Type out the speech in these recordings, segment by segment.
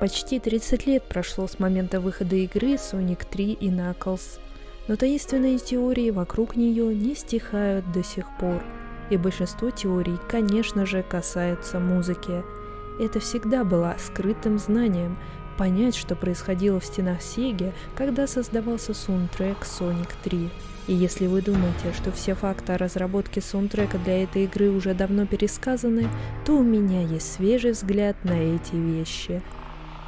Почти 30 лет прошло с момента выхода игры Sonic 3 и Knuckles, но таинственные теории вокруг нее не стихают до сих пор, и большинство теорий, конечно же, касаются музыки. Это всегда было скрытым знанием — понять, что происходило в стенах Сеги, когда создавался саундтрек Sonic 3. И если вы думаете, что все факты о разработке саундтрека для этой игры уже давно пересказаны, то у меня есть свежий взгляд на эти вещи.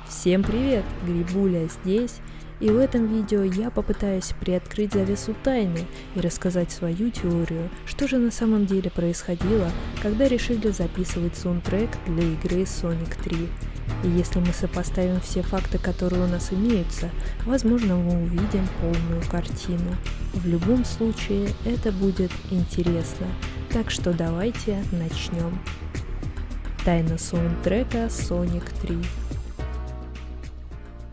Всем привет, Грибуля здесь, и в этом видео я попытаюсь приоткрыть завесу тайны и рассказать свою теорию, что же на самом деле происходило, когда решили записывать саундтрек для игры Sonic 3. И если мы сопоставим все факты, которые у нас имеются, возможно, мы увидим полную картину. В любом случае, это будет интересно, так что давайте начнем. Тайна саундтрека Sonic 3.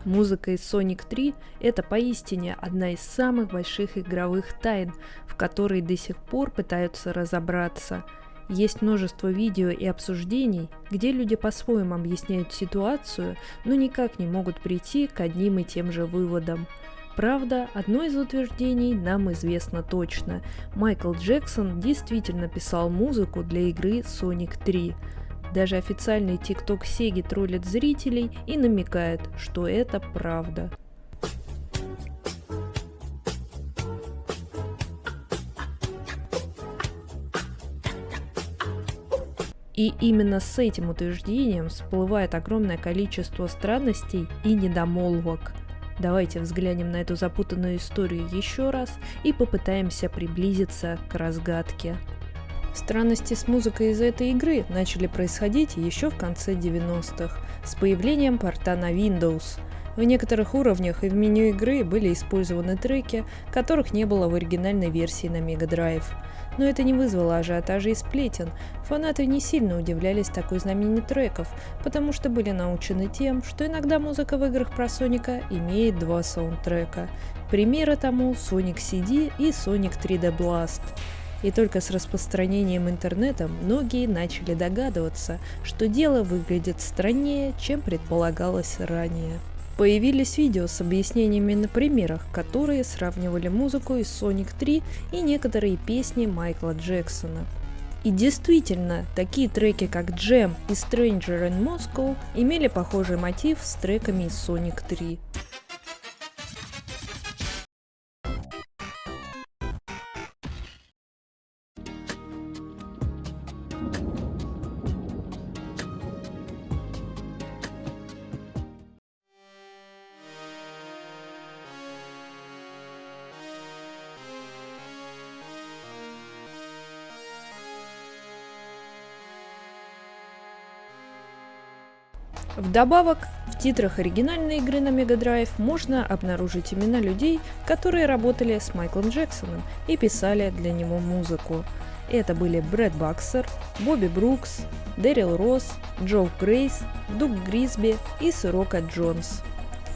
Музыка из Sonic 3 — это поистине одна из самых больших игровых тайн, в которой до сих пор пытаются разобраться. Есть множество видео и обсуждений, где люди по-своему объясняют ситуацию, но никак не могут прийти к одним и тем же выводам. Правда, одно из утверждений нам известно точно. Майкл Джексон действительно писал музыку для игры Sonic 3. Даже официальный TikTok Сеги троллит зрителей и намекает, что это правда. И именно с этим утверждением всплывает огромное количество странностей и недомолвок. Давайте взглянем на эту запутанную историю еще раз и попытаемся приблизиться к разгадке. Странности с музыкой из этой игры начали происходить еще в конце 90-х, с появлением порта на Windows. В некоторых уровнях и в меню игры были использованы треки, которых не было в оригинальной версии на Mega Drive. Но это не вызвало ажиотажа и сплетен. Фанаты не сильно удивлялись такой знамене треков, потому что были научены тем, что иногда музыка в играх про Соника имеет два саундтрека. Примеры тому Sonic CD и Sonic 3D Blast. И только с распространением интернета многие начали догадываться, что дело выглядит страннее, чем предполагалось ранее. Появились видео с объяснениями на примерах, которые сравнивали музыку из Sonic 3 и некоторые песни Майкла Джексона. И действительно, такие треки как Jam и Stranger in Moscow имели похожий мотив с треками из Sonic 3. Вдобавок, в титрах оригинальной игры на Mega Drive можно обнаружить имена людей, которые работали с Майклом Джексоном и писали для него музыку. Это были Брэд Бакстер, Бобби Брукс, Дэрил Росс, Джо Грейс, Дуг Грисби и Сорока Джонс.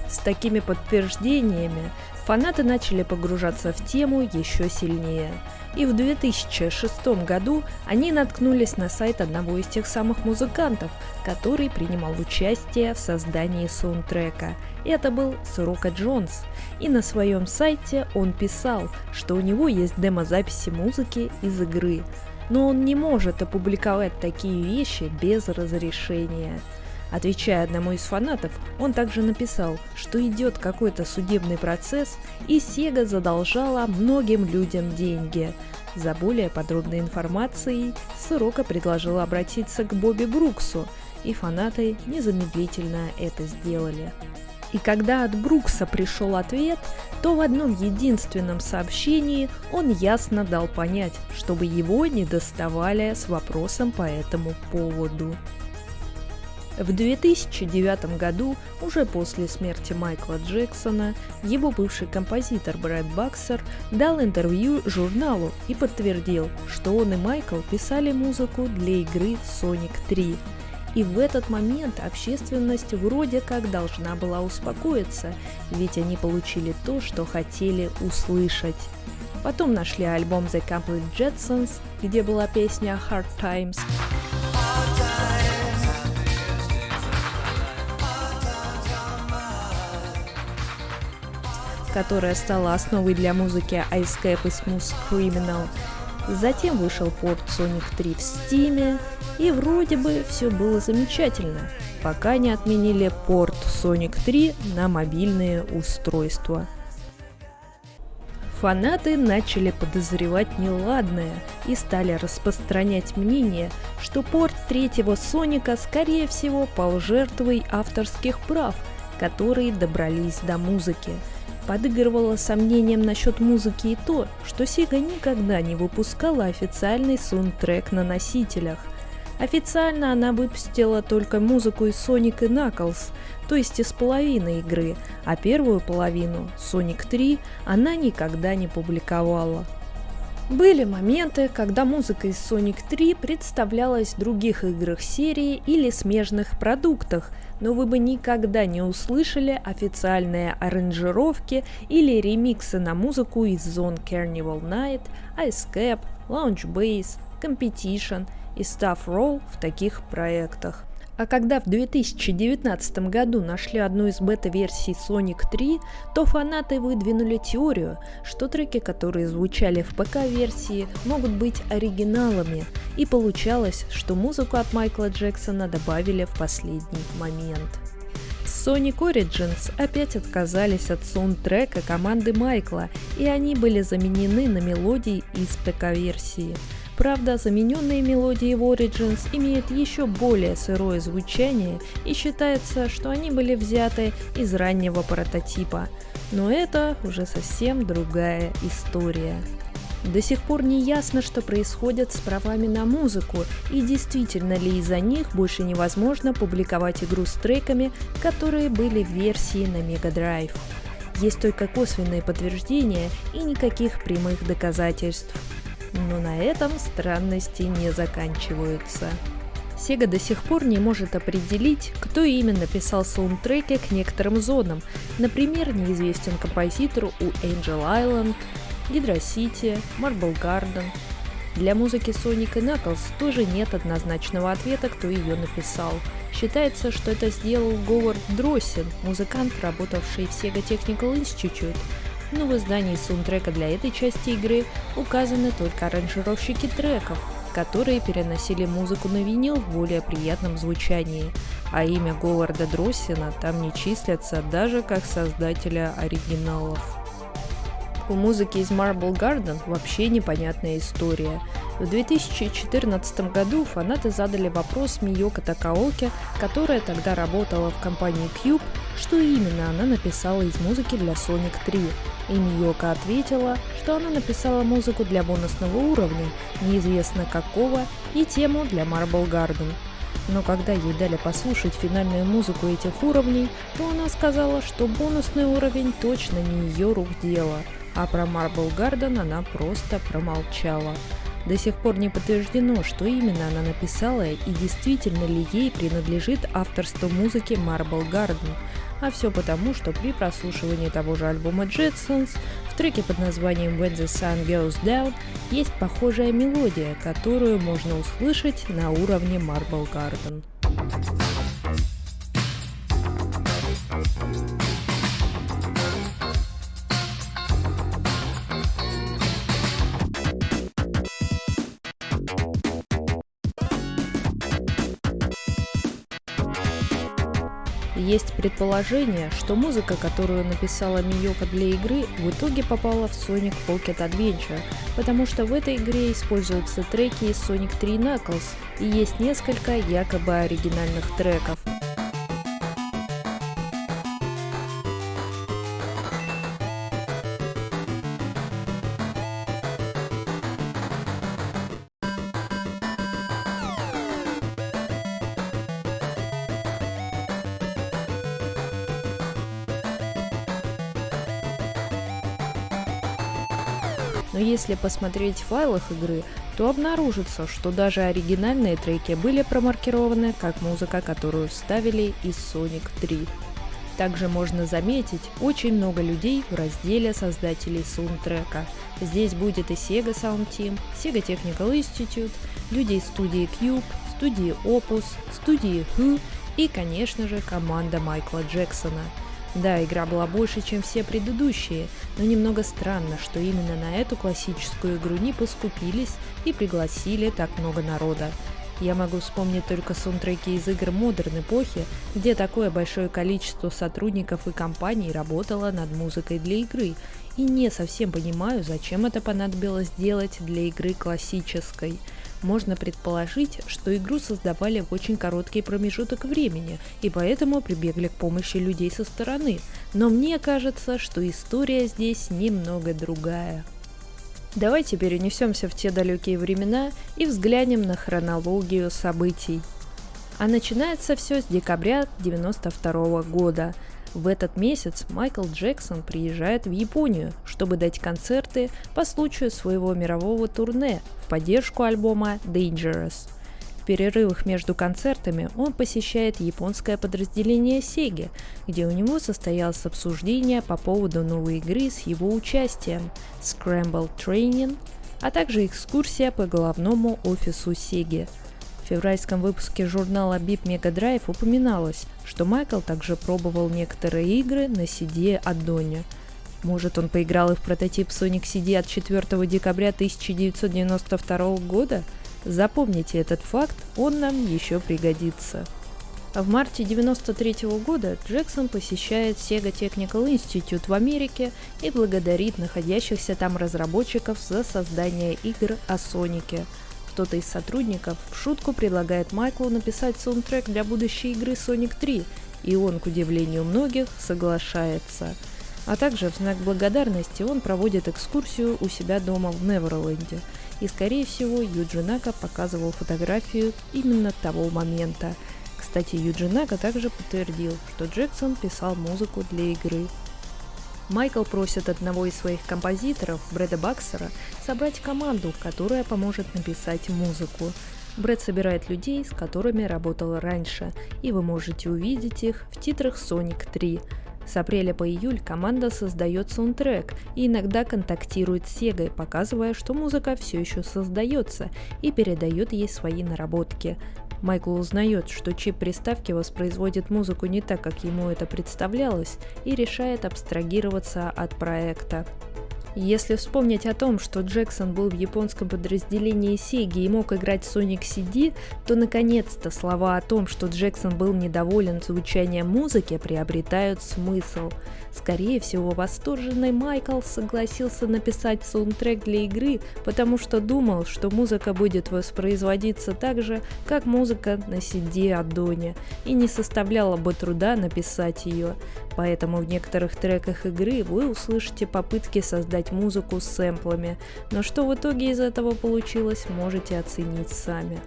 С такими подтверждениями фанаты начали погружаться в тему еще сильнее. И в 2006 году они наткнулись на сайт одного из тех самых музыкантов, который принимал участие в создании саундтрека. Это был Сорока Джонс. И на своем сайте он писал, что у него есть демозаписи музыки из игры. Но он не может опубликовать такие вещи без разрешения. Отвечая одному из фанатов, он также написал, что идет какой-то судебный процесс, и Sega задолжала многим людям деньги. За более подробной информацией Сорока предложил обратиться к Бобби Бруксу, и фанаты незамедлительно это сделали. И когда от Брукса пришел ответ, то в одном единственном сообщении он ясно дал понять, чтобы его не доставали с вопросом по этому поводу. В 2009 году, уже после смерти Майкла Джексона, его бывший композитор Брэд Бакстер дал интервью журналу и подтвердил, что он и Майкл писали музыку для игры Sonic 3. И в этот момент общественность вроде как должна была успокоиться, ведь они получили то, что хотели услышать. Потом нашли альбом The Complete Jetsons, где была песня Hard Times. которая стала основой для музыки Ice Cap и Smooth Criminal. Затем вышел порт Sonic 3 в Steam, и вроде бы все было замечательно, пока не отменили порт Sonic 3 на мобильные устройства. Фанаты начали подозревать неладное и стали распространять мнение, что порт третьего Соника, скорее всего, пал жертвой авторских прав, которые добрались до музыки. Подыгрывало сомнениям насчет музыки и то, что Sega никогда не выпускала официальный саундтрек на носителях. Официально она выпустила только музыку из Sonic и Knuckles, то есть из половины игры, а первую половину, Sonic 3, она никогда не публиковала. Были моменты, когда музыка из Sonic 3 представлялась в других играх серии или смежных продуктах, но вы бы никогда не услышали официальные аранжировки или ремиксы на музыку из Zone Carnival Night, Ice Cap, Launch Base, Competition и Stuff Roll в таких проектах. А когда в 2019 году нашли одну из бета-версий Sonic 3, то фанаты выдвинули теорию, что треки, которые звучали в ПК-версии, могут быть оригиналами, и получалось, что музыку от Майкла Джексона добавили в последний момент. Sonic Origins опять отказались от саундтрека команды Майкла, и они были заменены на мелодии из ПК-версии. Правда, замененные мелодии в Origins имеют еще более сырое звучание, и считается, что они были взяты из раннего прототипа. Но это уже совсем другая история. До сих пор не ясно, что происходит с правами на музыку, и действительно ли из-за них больше невозможно публиковать игру с треками, которые были в версии на Mega Drive. Есть только косвенные подтверждения и никаких прямых доказательств. Но на этом странности не заканчиваются. Sega до сих пор не может определить, кто именно писал саундтреки к некоторым зонам. Например, неизвестен композитор у Angel Island, Hydra City, Marble Garden. Для музыки Sonic и Knuckles тоже нет однозначного ответа, кто ее написал. Считается, что это сделал Говард Дроссин, музыкант, работавший в Sega Technical Institute. Но в издании саундтрека для этой части игры указаны только аранжировщики треков, которые переносили музыку на винил в более приятном звучании, а имя Говарда Дроссина там не числится даже как создателя оригиналов. У музыки из Marble Garden вообще непонятная история. В 2014 году фанаты задали вопрос Миёко Такаоке, которая тогда работала в компании Cube, что именно она написала из музыки для Sonic 3. И Миёко ответила, что она написала музыку для бонусного уровня, неизвестно какого, и тему для Marble Garden. Но когда ей дали послушать финальную музыку этих уровней, то она сказала, что бонусный уровень точно не ее рук дело, а про Marble Garden она просто промолчала. До сих пор не подтверждено, что именно она написала и действительно ли ей принадлежит авторство музыки Marble Garden. А все потому, что при прослушивании того же альбома Jetsons в треке под названием When the Sun Goes Down есть похожая мелодия, которую можно услышать на уровне Marble Garden. Есть предположение, что музыка, которую написала Миёко для игры, в итоге попала в Sonic Pocket Adventure, потому что в этой игре используются треки из Sonic 3 Knuckles, и есть несколько якобы оригинальных треков. Но если посмотреть в файлах игры, то обнаружится, что даже оригинальные треки были промаркированы как музыка, которую вставили из Sonic 3. Также можно заметить очень много людей в разделе создателей саундтрека. Здесь будет и Sega Sound Team, Sega Technical Institute, люди из студии Cube, студии Opus, студии Who и, конечно же, команда Майкла Джексона. Да, игра была больше, чем все предыдущие, но немного странно, что именно на эту классическую игру не поскупились и пригласили так много народа. Я могу вспомнить только саундтреки из игр модерн эпохи, где такое большое количество сотрудников и компаний работало над музыкой для игры, и не совсем понимаю, зачем это понадобилось делать для игры классической. Можно предположить, что игру создавали в очень короткий промежуток времени, и поэтому прибегли к помощи людей со стороны, но мне кажется, что история здесь немного другая. Давайте перенесемся в те далекие времена и взглянем на хронологию событий. А начинается все с декабря 1992 года. В этот месяц Майкл Джексон приезжает в Японию, чтобы дать концерты по случаю своего мирового турне в поддержку альбома Dangerous. В перерывах между концертами он посещает японское подразделение Sega, где у него состоялось обсуждение по поводу новой игры с его участием Scramble Training, а также экскурсия по головному офису Sega. В февральском выпуске журнала Beep Mega Drive упоминалось, что Майкл также пробовал некоторые игры на CD-аддоне. Может, он поиграл и в прототип Sonic CD от 4 декабря 1992 года? Запомните этот факт, он нам еще пригодится. В марте 1993 года Джексон посещает Sega Technical Institute в Америке и благодарит находящихся там разработчиков за создание игр о Сонике. Кто-то из сотрудников в шутку предлагает Майклу написать саундтрек для будущей игры Sonic 3, и он, к удивлению многих, соглашается. А также в знак благодарности он проводит экскурсию у себя дома в Неверленде. И, скорее всего, Юджи Нака показывал фотографию именно того момента. Кстати, Юджи Нака также подтвердил, что Джексон писал музыку для игры. Майкл просит одного из своих композиторов, Брэда Баксера, собрать команду, которая поможет написать музыку. Брэд собирает людей, с которыми работал раньше, и вы можете увидеть их в титрах Sonic 3. С апреля по июль команда создает саундтрек и иногда контактирует с Сегой, показывая, что музыка все еще создается, и передает ей свои наработки. Майкл узнает, что чип приставки воспроизводит музыку не так, как ему это представлялось, и решает абстрагироваться от проекта. Если вспомнить о том, что Джексон был в японском подразделении Sega и мог играть Sonic CD, то наконец-то слова о том, что Джексон был недоволен звучанием музыки, приобретают смысл. Скорее всего, восторженный Майкл согласился написать саундтрек для игры, потому что думал, что музыка будет воспроизводиться так же, как музыка на CD-аддоне, и не составляло бы труда написать ее. Поэтому в некоторых треках игры вы услышите попытки создать музыку с сэмплами, но что в итоге из этого получилось, можете оценить сами.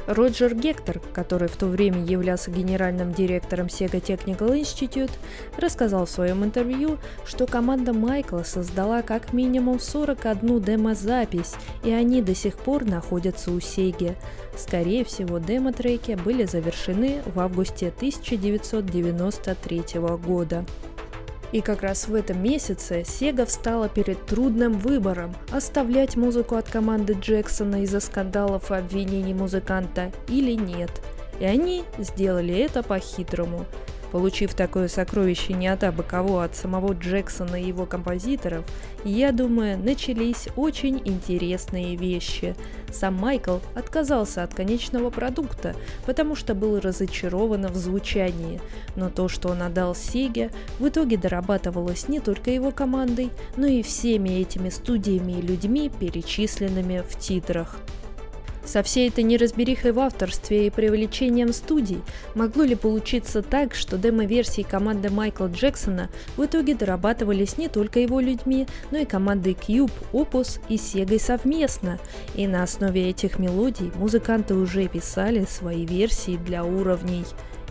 Роджер Гектор, который в то время являлся генеральным директором Sega Technical Institute, рассказал в своем интервью, что команда Майкла создала как минимум 41 демо-запись, и они до сих пор находятся у Sega. Скорее всего, демо-треки были завершены в августе 1993 года. И как раз в этом месяце Sega встала перед трудным выбором – оставлять музыку от команды Джексона из-за скандалов и обвинений музыканта или нет. И они сделали это по-хитрому. Получив такое сокровище не от абы кого, а от самого Джексона и его композиторов, я думаю, начались очень интересные вещи. Сам Майкл отказался от конечного продукта, потому что был разочарован в звучании, но то, что он отдал Сеге, в итоге дорабатывалось не только его командой, но и всеми этими студиями и людьми, перечисленными в титрах. Со всей этой неразберихой в авторстве и привлечением студий могло ли получиться так, что демо-версии команды Майкла Джексона в итоге дорабатывались не только его людьми, но и командой Cube, Opus и Sega совместно, и на основе этих мелодий музыканты уже писали свои версии для уровней.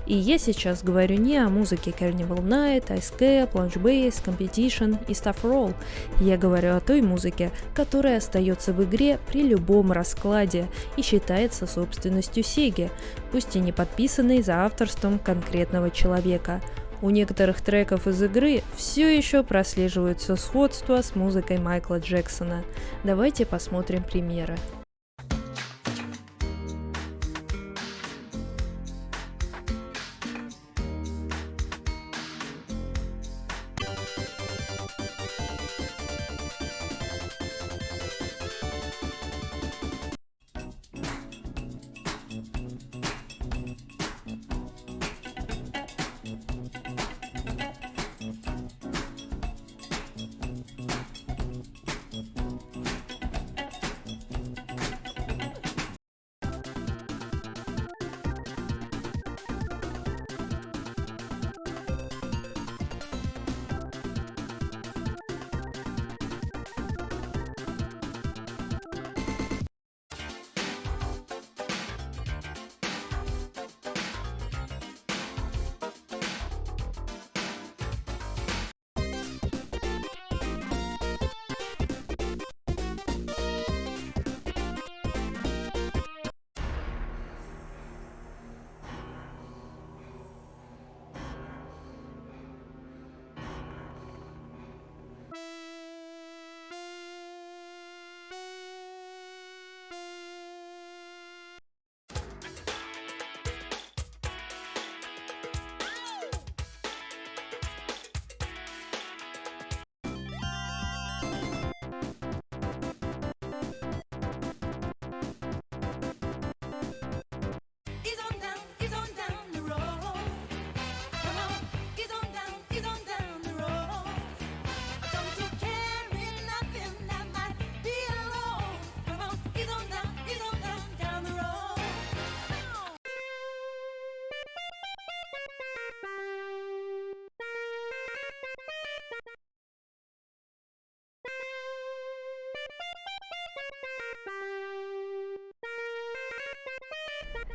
И я сейчас говорю не о музыке Carnival Night, Ice Cap, Launch Bass, Competition и Stuff Roll. Я говорю о той музыке, которая остается в игре при любом раскладе и считается собственностью Sega, пусть и не подписанной за авторством конкретного человека. У некоторых треков из игры все еще прослеживается сходство с музыкой Майкла Джексона. Давайте посмотрим примеры.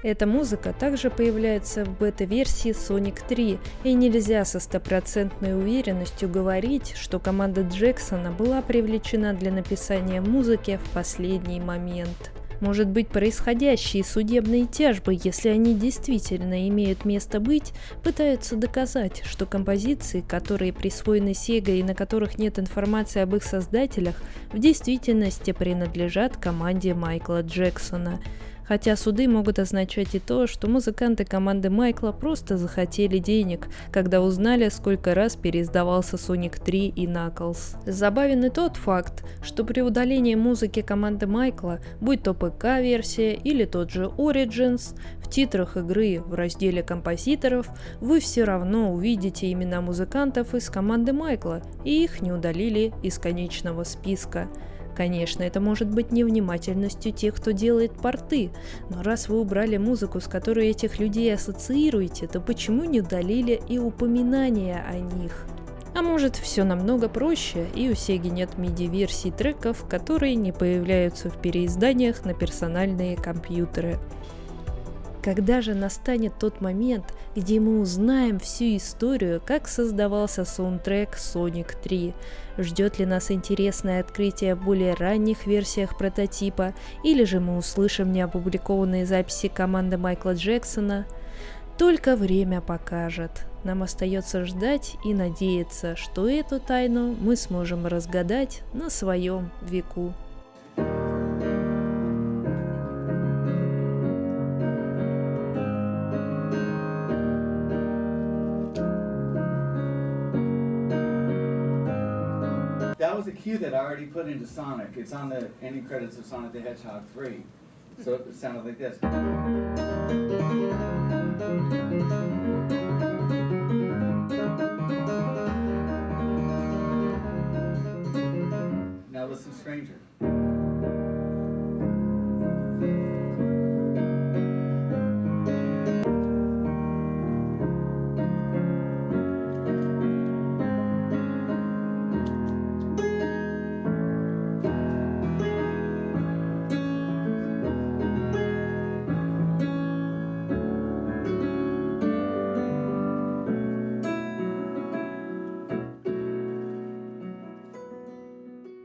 Эта музыка также появляется в бета-версии Sonic 3, и нельзя со стопроцентной уверенностью говорить, что команда Джексона была привлечена для написания музыки в последний момент. Может быть, происходящие судебные тяжбы, если они действительно имеют место быть, пытаются доказать, что композиции, которые присвоены Sega и на которых нет информации об их создателях, в действительности принадлежат команде Майкла Джексона. Хотя суды могут означать и то, что музыканты команды Майкла просто захотели денег, когда узнали, сколько раз переиздавался Sonic 3 и Knuckles. Забавен и тот факт, что при удалении музыки команды Майкла, будь то ПК-версия или тот же Origins, в титрах игры в разделе композиторов вы все равно увидите имена музыкантов из команды Майкла, и их не удалили из конечного списка. Конечно, это может быть невнимательностью тех, кто делает порты, но раз вы убрали музыку, с которой этих людей ассоциируете, то почему не удалили и упоминания о них? А может, все намного проще, и у Sega нет MIDI-версий треков, которые не появляются в переизданиях на персональные компьютеры. Когда же настанет тот момент, где мы узнаем всю историю, как создавался саундтрек Sonic 3? Ждет ли нас интересное открытие в более ранних версиях прототипа, или же мы услышим неопубликованные записи команды Майкла Джексона? Только время покажет. Нам остается ждать и надеяться, что эту тайну мы сможем разгадать на своем веку. That was a cue that I already put into Sonic. It's on the ending credits of Sonic the Hedgehog 3. So it sounded like this. Now listen, Stranger.